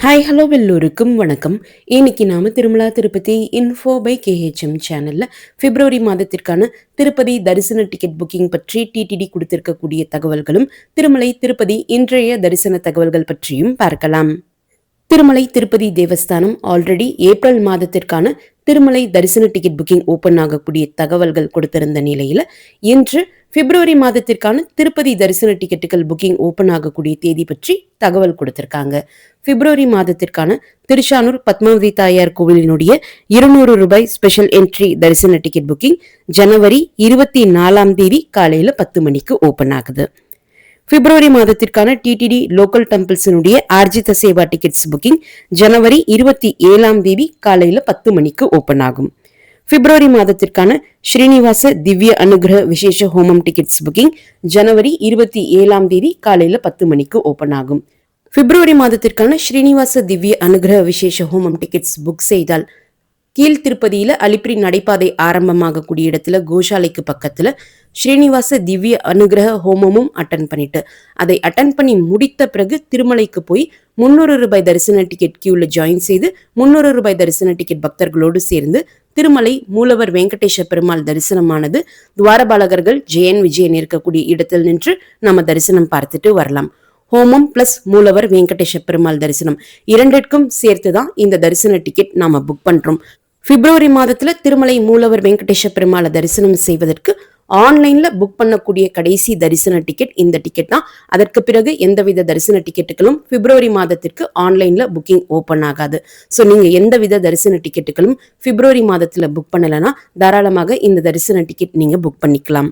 Hi hello எல்லோருக்கும் வணக்கம். இன்னைக்கு நாம திருமலா திருப்பதி இன்ஃபோ பை கேஹெச்எம் சேனல்ல பிப்ரவரி மாதத்திற்கான திருப்பதி தரிசன டிக்கெட் புக்கிங் பற்றி டிடிடி கொடுத்திருக்கக்கூடிய தகவல்களும், திருமலை திருப்பதி இன்றைய தரிசன தகவல்கள் பற்றியும் பார்க்கலாம். திருமலை திருப்பதி தேவஸ்தானம் ஆல்ரெடி ஏப்ரல் மாதத்திற்கான திருமலை தரிசன டிக்கெட் புக்கிங் ஓபன் ஆகக்கூடிய தகவல்கள் கொடுத்திருந்த நிலையில இன்று பிப்ரவரி மாதத்திற்கான திருப்பதி தரிசன டிக்கெட்டுகள் புக்கிங் ஓபன் ஆகக்கூடிய தேதி பற்றி தகவல் கொடுத்திருக்காங்க. பிப்ரவரி மாதத்திற்கான திருச்சானூர் பத்மாவதி தாயார் கோவிலினுடைய 200 ரூபாய் ஸ்பெஷல் என்ட்ரி தரிசன டிக்கெட் புக்கிங் ஜனவரி 24ஆம் தேதி காலையில 10 மணிக்கு ஓபன் ஆகுது. பிப்ரவரி மாதத்திற்கான டிடிடி லோக்கல் டெம்பிள்ஸினுடைய ஆர்ஜித சேவா டிக்கெட்ஸ் புக்கிங் ஜனவரி 27ஆம் தேதி காலையில 10 மணிக்கு ஓபன் ஆகும். பிப்ரவரி மாதத்திற்கான ஸ்ரீனிவாச திவ்ய அனுகிரக விசேஷ ஹோமம் டிக்கெட்ஸ் புக்கிங் ஜனவரி 27ஆம் தேதி காலையில 10 மணிக்கு ஓபன் ஆகும். பிப்ரவரி மாதத்திற்கான ஸ்ரீனிவாச திவ்ய அனுகிரக விசேஷ ஹோமம் டிக்கெட்ஸ் புக் செய்தால் கீழ் திருப்பதியில அலிப்பிரி நடைபாதை ஆரம்பமாகக்கூடிய இடத்துல கோஷாலைக்கு பக்கத்துல ஸ்ரீனிவாச திவ்ய அனுகிரக ஹோமமும் அட்டன் பண்ணிட்டு அதை அட்டன் பண்ணி முடித்த பிறகு திருமலைக்கு போய் 300 ரூபாய் தரிசன டிக்கெட் கியூல ஜாயின் செய்து 300 ரூபாய் தரிசன டிக்கெட் பக்தர்களோடு சேர்ந்து திருமலை மூலவர் வெங்கடேஷ பெருமாள் தரிசனமானது துவாரபாலகர்கள் ஜெயன் விஜயன் இருக்கக்கூடிய இடத்தில் நின்று நம்ம தரிசனம் பார்த்துட்டு வரலாம். ஹோமம் பிளஸ் மூலவர் வெங்கடேஷ பெருமாள் தரிசனம் இரண்டிற்கும் சேர்த்துதான் இந்த தரிசன டிக்கெட் நாம புக் பண்றோம். பிப்ரவரி மாதத்துல திருமலை மூலவர் வெங்கடேஷ பெருமாளை தரிசனம் செய்வதற்கு ஆன்லைன்ல புக் பண்ணக்கூடிய கடைசி தரிசன டிக்கெட் இந்த டிக்கெட் தான். அதற்கு பிறகு எந்தவித தரிசன டிக்கெட்டுகளும் பிப்ரவரி மாதத்திற்கு ஆன்லைன்ல புக்கிங் ஓபன் ஆகாது. ஸோ நீங்க எந்தவித தரிசன டிக்கெட்டுகளும் பிப்ரவரி மாதத்துல புக் பண்ணலன்னா தாராளமாக இந்த தரிசன டிக்கெட் நீங்க புக் பண்ணிக்கலாம்.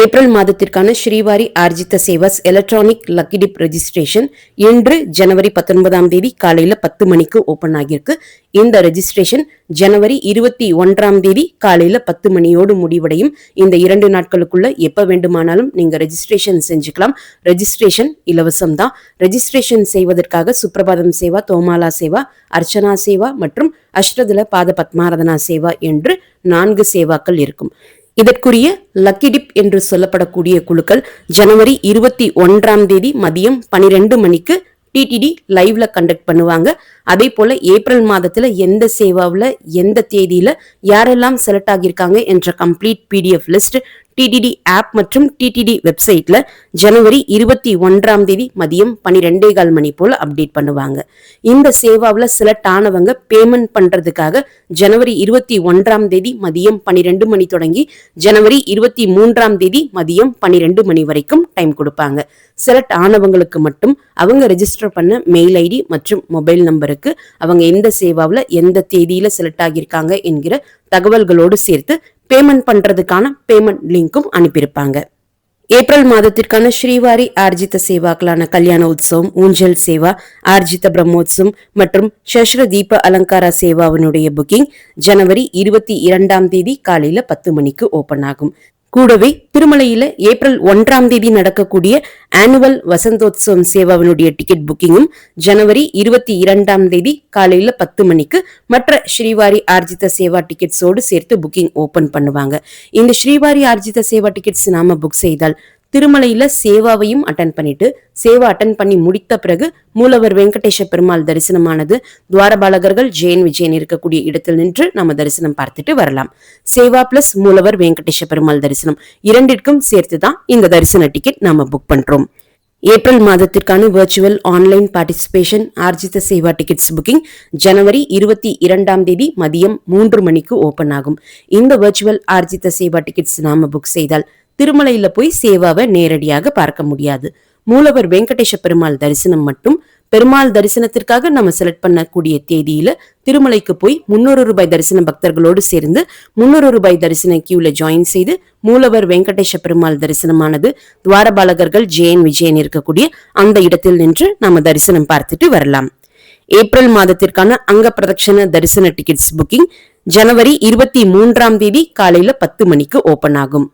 ஏப்ரல் மாதத்திற்கான ஸ்ரீவாரி ஆர்ஜித சேவாஸ் எலக்ட்ரானிக் லக்கி டிப் ரெஜிஸ்ட்ரேஷன் இன்று ஜனவரி 19ஆம் தேதி காலையில 10 மணிக்கு ஓபன் ஆகியிருக்கு. இந்த ரெஜிஸ்ட்ரேஷன் ஜனவரி 21ஆம் தேதி காலையில 10 மணியோடு முடிவடையும். இந்த 2 நாட்களுக்குள்ள எப்ப வேண்டுமானாலும் நீங்க ரெஜிஸ்ட்ரேஷன் செஞ்சுக்கலாம். ரெஜிஸ்ட்ரேஷன் இலவசம் தான். ரெஜிஸ்ட்ரேஷன் செய்வதற்காக சுப்ரபாதம் சேவா, தோமாலா சேவா, அர்ச்சனா சேவா மற்றும் அஷ்டதல பாத பத்மாராதனா சேவா என்று 4 சேவாக்கள் இருக்கும். இதற்குரிய லக்கி டிப் என்று சொல்லப்படக்கூடிய குழுக்கள் ஜனவரி 21ஆம் தேதி மதியம் 12 மணிக்கு டிடிடி லைவ்ல கண்டக்ட் பண்ணுவாங்க. அதே போல ஏப்ரல் மாதத்துல எந்த சேவாவில் எந்த தேதியில யாரெல்லாம் செலக்ட் ஆகியிருக்காங்க என்ற complete PDF list TTD app மற்றும் டிடிடி வெப்சைட்ல ஜனவரி 21ஆம் தேதி மதியம் 12:15 மணி போல அப்டேட் பண்ணுவாங்க. இந்த சேவாவில் செலக்ட் ஆனவங்க பேமெண்ட் பண்றதுக்காக ஜனவரி 21ஆம் தேதி மதியம் 12 மணி தொடங்கி ஜனவரி 23ஆம் தேதி மதியம் 12 மணி வரைக்கும் டைம் கொடுப்பாங்க. செலக்ட் ஆனவங்களுக்கு மட்டும் அவங்க ரெஜிஸ்டர் பண்ண மெயில் ஐடி மற்றும் மொபைல் நம்பருக்கு அவங்க எந்த சேவாவில் எந்த தேதியில செலக்ட் ஆகியிருக்காங்க என்கிற தகவல்களோடு சேர்த்து பேமெண்ட் பண்றதுக்கான பேமெண்ட் லிங்க்கும் அனுப்பியிருப்பாங்க. ஏப்ரல் மாதத்திற்கான ஸ்ரீவாரி ஆர்ஜித சேவாக்களான கல்யாண உற்சவம், ஊஞ்சல் சேவா, ஆர்ஜித பிரம்மோத்சவம் மற்றும் சஷ்ர தீப அலங்கார சேவாவினுடைய புக்கிங் ஜனவரி 22ஆம் தேதி காலையில 10 மணிக்கு ஓபன் ஆகும். கூடவே திருமலையில ஏப்ரல் 1ஆம் தேதி நடக்கக்கூடிய ஆனுவல் வசந்தோத்சவம் சேவாவினுடைய டிக்கெட் புக்கிங்கும் ஜனவரி 22ஆம் தேதி காலையில 10 மணிக்கு மற்ற ஸ்ரீவாரி ஆர்ஜித சேவா டிக்கெட்ஸோடு சேர்த்து புக்கிங் ஓபன் பண்ணுவாங்க. இந்த ஸ்ரீவாரி ஆர்ஜித சேவா டிக்கெட்ஸ் நாம புக் செய்தால் திருமலையில சேவாவையும் அட்டன் பண்ணிட்டு சேவா அட்டன் பண்ணி முடித்த பிறகு மூலவர் வெங்கடேஷ பெருமாள் தரிசனமானது துவாரபாலகர்கள் ஜெயன் விஜயன் இருக்கக்கூடிய இடத்தில் நின்று நம்ம தரிசனம் பார்த்துட்டு வரலாம். சேவா பிளஸ் மூலவர் வெங்கடேஷ பெருமாள் தரிசனம் இரண்டிற்கும் சேர்த்துதான் இந்த தரிசன டிக்கெட் நாம புக் பண்றோம். ஏப்ரல் மாதத்திற்கான virtual online participation Arjitha Seva tickets booking ஜனவரி 22ஆம் தேதி மதியம் 3 மணிக்கு ஓபன் ஆகும். இந்த வர்ச்சுவல் ஆர்ஜித சேவா டிக்கெட்ஸ் நாம புக் செய்தால் திருமலையில போய் சேவாவை நேரடியாக பார்க்க முடியாது. மூலவர் வெங்கடேஷ பெருமாள் தரிசனம் மட்டும் பெருமாள் தரிசனத்திற்காக நம்ம செலக்ட் பண்ணக்கூடிய தேதியில திருமலைக்கு போய் 300 ரூபாய் தரிசன பக்தர்களோடு சேர்ந்து 300 ரூபாய் தரிசன கியூல ஜாயின் செய்து மூலவர் வெங்கடேஷ பெருமாள் தரிசனமானது துவாரபாலகர்கள் ஜெயன் விஜயன் இருக்கக்கூடிய அந்த இடத்தில் நின்று நம்ம தரிசனம் பார்த்துட்டு வரலாம். ஏப்ரல் மாதத்திற்கான அங்க பிரதட்சண தரிசன டிக்கெட்ஸ் புக்கிங் ஜனவரி 23ஆம் தேதி காலையில 10 மணிக்கு ஓபன் ஆகும்.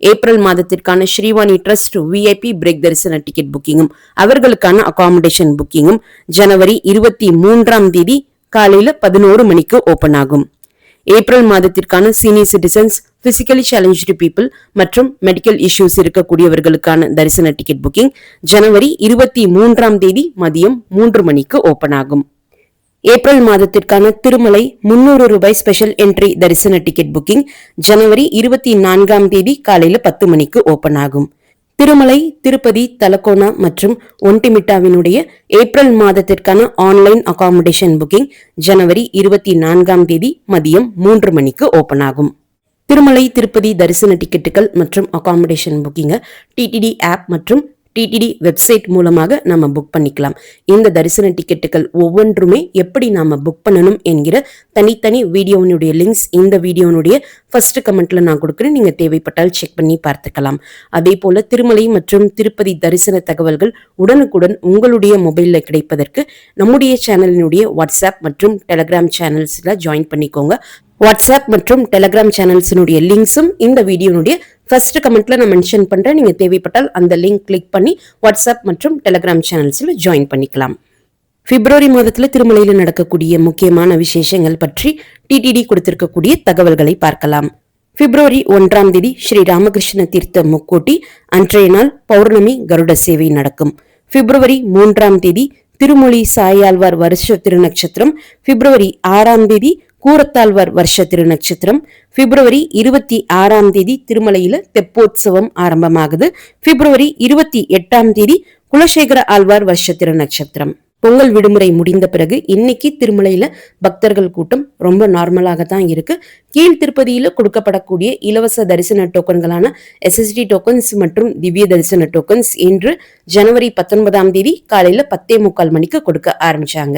ஏப்ரல் மாதத்திற்கான ஸ்ரீவாணி ட்ரஸ்ட் விஐபி பிரேக் தரிசன டிக்கெட் புக்கிங்கும் அவர்களுக்கான அகாமடேஷன் புக்கிங்கும் ஜனவரி 23ஆம் தேதி காலையில 11 மணிக்கு ஓபன் ஆகும். ஏப்ரல் மாதத்திற்கான senior citizens physically challenged people மற்றும் மெடிக்கல் இஷ்யூஸ் இருக்கக்கூடியவர்களுக்கான தரிசன டிக்கெட் புக்கிங் ஜனவரி 23ஆம் தேதி மதியம் 3 மணிக்கு ஓபன் ஆகும். ஏப்ரல் மாதத்திற்கான திருமலை 300 ரூபாய் ஸ்பெஷல் என்ட்ரி தரிசன டிக்கெட் புக்கிங் ஜனவரி 24ஆம் தேதி காலையில 10 மணிக்கு ஓபன் ஆகும். திருமலை, திருப்பதி, தலக்கோனா மற்றும் ஒன்டிமிட்டாவினுடைய ஏப்ரல் மாதத்திற்கான ஆன்லைன் அகாமடேஷன் புக்கிங் ஜனவரி 24ஆம் தேதி மதியம் 3 மணிக்கு ஓபன் ஆகும். திருமலை, திருப்பதி தரிசன டிக்கெட்டுகள் மற்றும் அகாமடேஷன் புக்கிங்க டிடிடி ஆப் மற்றும் டிடிடி வெப்சைட் மூலமாக நாம புக் பண்ணிக்கலாம். இந்த தரிசன டிக்கெட்டுகள் ஒவ்வொன்றுமே எப்படி நாம புக் பண்ணணும் என்கிற தனித்தனி வீடியோனுடைய லிங்க்ஸ் இந்த வீடியோனுடைய ஃபர்ஸ்ட் கமெண்ட்ல நான் கொடுக்குறேன். நீங்க தேவைப்பட்டால் செக் பண்ணி பார்த்துக்கலாம். அதே போல திருமலை மற்றும் திருப்பதி தரிசன தகவல்கள் உடனுக்குடன் உங்களுடைய மொபைல்ல கிடைப்பதற்கு நம்முடைய சேனலினுடைய வாட்ஸ்அப் மற்றும் டெலிகிராம் சேனல்ஸ்ல ஜாயின் பண்ணிக்கோங்க. வாட்ஸ்அப் மற்றும் டெலிகிராம் சேனல்ஸினுடைய லிங்க்ஸும் இந்த வீடியோனுடைய ஃபர்ஸ்ட் கமெண்ட்ல நான் மென்ஷன் பண்றேன். நீங்க தேவைப்பட்டால் அந்த லிங்க் கிளிக் பண்ணி வாட்ஸ்அப் மற்றும் டெலிகிராம் சேனல்ஸ்ல ஜாயின் பண்ணிக்கலாம். பிப்ரவரி மாதத்துல திருமலையில நடக்கக்கூடிய முக்கியமான விசேஷங்கள் பற்றி டிடிடி கொடுத்திருக்கக்கூடிய தகவல்களை பார்க்கலாம். பிப்ரவரி 1ஆம் தேதி ஸ்ரீ ராமகிருஷ்ண தீர்த்த முக்கோட்டி அன்றைய நாள் பௌர்ணமி கருட சேவை நடக்கும். பிப்ரவரி 3ஆம் தேதி திருமொழி சாயாழ்வார் வருஷ திருநட்சத்திரம். பிப்ரவரி 6ஆம் தேதி கூரத்தாழ்வார் வருஷ திருநட்சத்திரம். பிப்ரவரி 26ஆம் தேதி திருமலையில தெப்போத்சவம் ஆரம்பமாகுது. பிப்ரவரி 28ஆம் தேதி குலசேகர ஆழ்வார் வருஷ திருநட்சத்திரம். பொங்கல் விடுமுறை முடிந்த பிறகு இன்னைக்கு திருமலையில பக்தர்கள் கூட்டம் ரொம்ப நார்மலாகத்தான் இருக்கு. கீழ் திருப்பதியில கொடுக்கப்படக்கூடிய இலவச தரிசன டோக்கன்களான SSD டோக்கன்ஸ் மற்றும் திவ்ய தரிசன டோக்கன்ஸ் இன்று ஜனவரி 19ஆம் தேதி காலையில 10:45 மணிக்கு கொடுக்க ஆரம்பிச்சாங்க.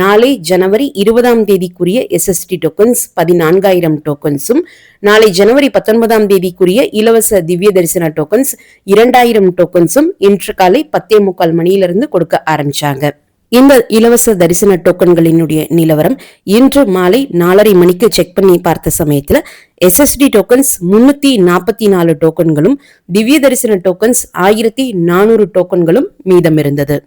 நாளை ஜனவரி 20ஆம் தேதிக்குரிய SSD டோக்கன்ஸ் 14,000 டோக்கன்ஸும், நாளை ஜனவரி 19ஆம் தேதிக்குரிய இலவச திவ்ய தரிசன டோக்கன்ஸ் 2,000 டோக்கன்ஸும் இன்று காலை 10:45 மணியிலிருந்து கொடுக்க ஆரம்பிச்சாங்க. இந்த இலவச தரிசன டோக்கன்களினுடைய நிலவரம் இன்று மாலை 4:30 மணிக்கு செக் பண்ணி பார்த்த சமயத்துல SSD டோக்கன்ஸ் 344 டோக்கன்களும் திவ்ய தரிசன டோக்கன்ஸ் 1,400 டோக்கன்களும் மீதம் இருந்தது.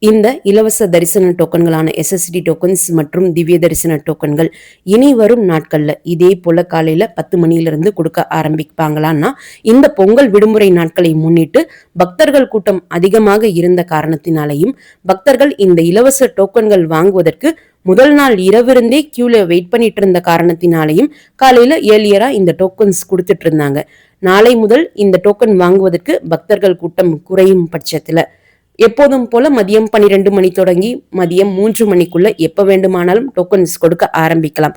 இந்த இலவச தரிசன டோக்கன்களான SSD டோக்கன்ஸ் மற்றும் திவ்ய தரிசன டோக்கன்கள் இனி வரும் நாட்கள்ல இதே போல காலையில 10 மணியிலிருந்து கொடுக்க ஆரம்பிப்பாங்களான்னா, இந்த பொங்கல் விடுமுறை நாட்களை முன்னிட்டு பக்தர்கள் கூட்டம் அதிகமாக இருந்த காரணத்தினாலையும் பக்தர்கள் இந்த இலவச டோக்கன்கள் வாங்குவதற்கு முதல் நாள் இரவிருந்தே கியூல வெயிட் பண்ணிட்டு இருந்த காரணத்தினாலையும் காலையில ஏர்லியரா இந்த டோக்கன்ஸ் கொடுத்துட்டு இருந்தாங்க. நாளை முதல் இந்த டோக்கன் வாங்குவதற்கு பக்தர்கள் கூட்டம் குறையும் பட்சத்துல எப்போதும் போல மதியம் 12 மணி தொடங்கி மதியம் 3 மணிக்குள்ள எப்ப வேண்டுமானாலும் டோக்கன்ஸ் கொடுக்க ஆரம்பிக்கலாம்.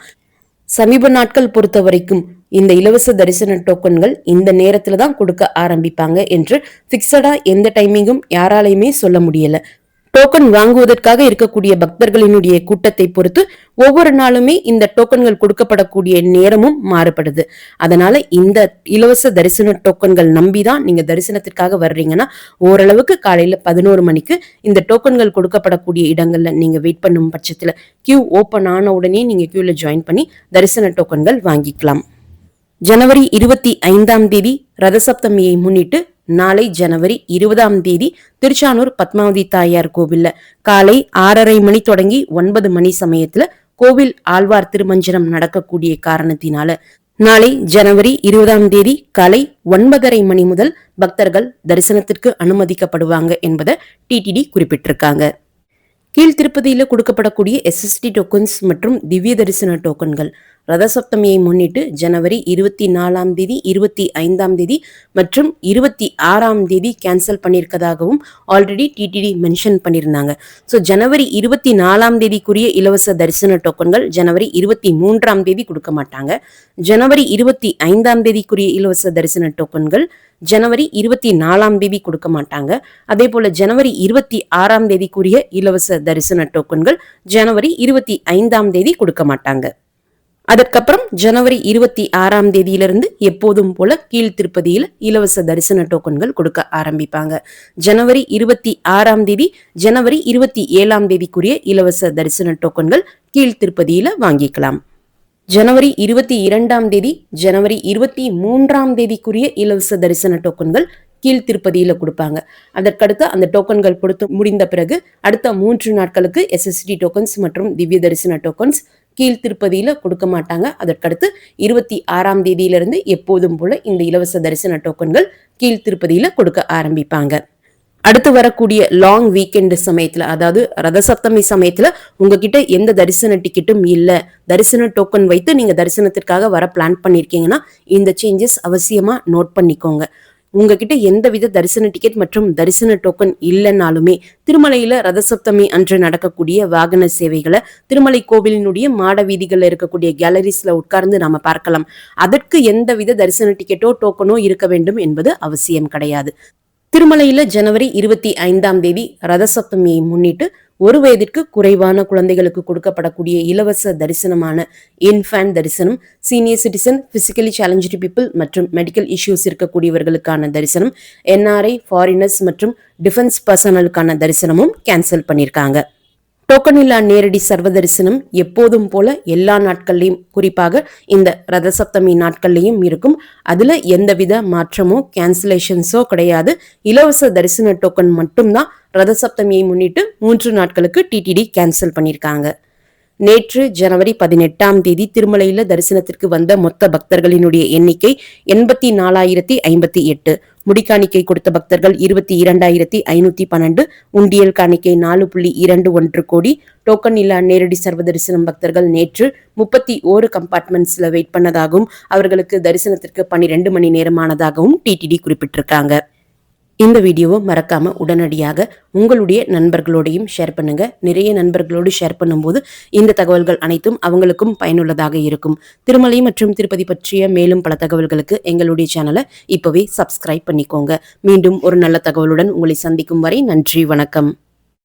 சமீப நாட்கள் பொறுத்த வரைக்கும் இந்த இலவச தரிசன டோக்கன்கள் இந்த நேரத்துல தான் கொடுக்க ஆரம்பிப்பாங்க என்று பிக்சடா எந்த டைமிங்கும் யாராலையுமே சொல்ல முடியல. டோக்கன் வாங்குவதற்காக இருக்கக்கூடிய பக்தர்களினுடைய கூட்டத்தை பொறுத்து ஒவ்வொரு நாளுமே இந்த டோக்கன்கள் கொடுக்கப்படக்கூடிய நேரமும் மாறுபடுது. அதனால இந்த இலவச தரிசன டோக்கன்கள் நம்பிதான் நீங்க தரிசனத்திற்காக வர்றீங்கன்னா ஓரளவுக்கு காலையில 11 மணிக்கு இந்த டோக்கன்கள் கொடுக்கப்படக்கூடிய இடங்கள்ல நீங்க வெயிட் பண்ணும் பட்சத்துல கியூ ஓபன் ஆன உடனே நீங்க கியூல ஜாயின் பண்ணி தரிசன டோக்கன்கள் வாங்கிக்கலாம். ஜனவரி 25ஆம் தேதி ரதசப்தமியை முன்னிட்டு நாளை ஜனவரி 20ஆம் தேதி திருச்சானூர் பத்மாவதி தாயார் கோவில்ல காலை 6:30 மணி தொடங்கி 9 மணி சமயத்துல கோவில் ஆழ்வார் திருமஞ்சனம் நடக்கக்கூடிய காரணத்தினால நாளை ஜனவரி 20ஆம் தேதி காலை 9:30 மணி முதல் பக்தர்கள் தரிசனத்திற்கு அனுமதிக்கப்படுவாங்க என்பதை டிடிடி குறிப்பிட்டிருக்காங்க. கீழ் திருப்பதியில கொடுக்கப்படக்கூடிய SSD டோக்கன்ஸ் மற்றும் திவ்ய தரிசன டோக்கன்கள் ரதசப்தமியை முன்னிட்டு ஜனவரி 24ஆம் தேதி 25ஆம் தேதி மற்றும் 26ஆம் தேதி கேன்சல் பண்ணியிருக்கதாகவும் ஆல்ரெடி டிடிடி மென்ஷன் பண்ணியிருந்தாங்க. ஸோ ஜனவரி 24ஆம் தேதிக்குரிய இலவச தரிசன டோக்கன்கள் ஜனவரி 23ஆம் தேதி கொடுக்க மாட்டாங்க. ஜனவரி 25ஆம் தேதிக்குரிய இலவச தரிசன டோக்கன்கள் ஜனவரி 24ஆம் தேதி கொடுக்க மாட்டாங்க. அதே போல ஜனவரி 26ஆம் தேதிக்குரிய இலவச தரிசன டோக்கன்கள் ஜனவரி 25ஆம் தேதி கொடுக்க மாட்டாங்க. அதற்கப்புறம் ஜனவரி 26ஆம் தேதியிலிருந்து எப்போதும் போல கீழ் திருப்பதியில இலவச தரிசன டோக்கன்கள் கொடுக்க ஆரம்பிப்பாங்க. ஜனவரி 26ஆம் தேதி ஜனவரி 27ஆம் தேதிக்குரிய இலவச தரிசன டோக்கன்கள் கீழ் திருப்பதியில வாங்கிக்கலாம். ஜனவரி 22ஆம் தேதி ஜனவரி 23ஆம் தேதிக்குரிய இலவச தரிசன டோக்கன்கள் கீழ் திருப்பதியில கொடுப்பாங்க. அதற்கடுத்து அந்த டோக்கன்கள் கொடுத்து முடிந்த பிறகு அடுத்த 3 நாட்களுக்கு SSD டோக்கன்ஸ் மற்றும் திவ்ய தரிசன டோக்கன்ஸ் கீழ்த்திருப்பதியில கொடுக்க மாட்டாங்க. அதற்கடுத்து 26ஆம் தேதியிலிருந்து எப்போதும் போல இந்த இலவச தரிசன டோக்கன்கள் கீழ்த்திருப்பதியில கொடுக்க ஆரம்பிப்பாங்க. அடுத்து வரக்கூடிய லாங் வீக்கெண்டு சமயத்துல, அதாவது ரத சப்தமி சமயத்துல உங்ககிட்ட எந்த தரிசன டிக்கெட்டும் இல்ல, தரிசன டோக்கன் வைத்து நீங்க தரிசனத்திற்காக வர பிளான் பண்ணிருக்கீங்கன்னா இந்த சேஞ்சஸ் அவசியமா நோட் பண்ணிக்கோங்க. உங்ககிட்ட எந்தவித தரிசன டிக்கெட் மற்றும் தரிசன டோக்கன் இல்லைனாலுமே திருமலையில ரதசப்தமி அன்று நடக்கக்கூடிய வாகன சேவைகளை திருமலை கோவிலினுடைய மாட வீதிகள்ல இருக்கக்கூடிய கேலரிஸ்ல உட்கார்ந்து நாம பார்க்கலாம். அதற்கு எந்தவித தரிசன டிக்கெட்டோ டோக்கனோ இருக்க வேண்டும் என்பது அவசியம் கிடையாது. திருமலையில ஜனவரி 25ஆம் தேதி ரதசப்தமியை முன்னிட்டு 1 வயதிற்கு குறைவான குழந்தைகளுக்கு கொடுக்கப்படக்கூடிய இலவச தரிசனமான இன்ஃபேன்ட் தரிசனம், senior citizen, physically challenge people மற்றும் மெடிக்கல் இஷ்யூஸ் இருக்கக்கூடியவர்களுக்கான தரிசனம், என்ஆர்ஐ, ஃபாரினர்ஸ் மற்றும் டிஃபென்ஸ் பர்சனலுக்கான தரிசனமும் கேன்சல் பண்ணியிருக்காங்க. டோக்கன் இல்லா நேரடி சர்வ தரிசனம் எப்போதும் போல எல்லா நாட்கள்லையும், குறிப்பாக இந்த ரதசப்தமி நாட்கள்லையும் இருக்கும். அதுல எந்தவித மாற்றமோ கேன்சலேஷன்ஸோ கிடையாது. இலவச தரிசன டோக்கன் மட்டும்தான் ரதசப்தமியை முன்னிட்டு 3 நாட்களுக்கு டிடிடி கேன்சல் பண்ணியிருக்காங்க. நேற்று ஜனவரி 18ஆம் தேதி திருமலையில தரிசனத்திற்கு வந்த மொத்த பக்தர்களினுடைய எண்ணிக்கை 84,058. முடிக்காணிக்கை கொடுத்த பக்தர்கள் 22,512. உண்டியல் காணிக்கை 4.21 கோடி. டோக்கன் இல்லா நேரடி சர்வ தரிசனம் பக்தர்கள் நேற்று 31 கம்பார்ட்மெண்ட்ஸ்ல வெயிட் பண்ணதாகவும் அவர்களுக்கு தரிசனத்திற்கு 12 மணி நேரமானதாகவும் டிடிடி குறிப்பிட்டிருக்காங்க. இந்த வீடியோவை மறக்காம உடனடியாக உங்களுடைய நண்பர்களோடையும் ஷேர் பண்ணுங்க. நிறைய நண்பர்களோடு ஷேர் பண்ணும்போது இந்த தகவல்கள் அனைத்தும் அவங்களுக்கும் பயனுள்ளதாக இருக்கும். திருமலை மற்றும் திருப்பதி பற்றிய மேலும் பல தகவல்களுக்கு எங்களுடைய சேனலை இப்பவே சப்ஸ்கிரைப் பண்ணிக்கோங்க. மீண்டும் ஒரு நல்ல தகவலுடன் உங்களை சந்திக்கும் வரை நன்றி, வணக்கம்.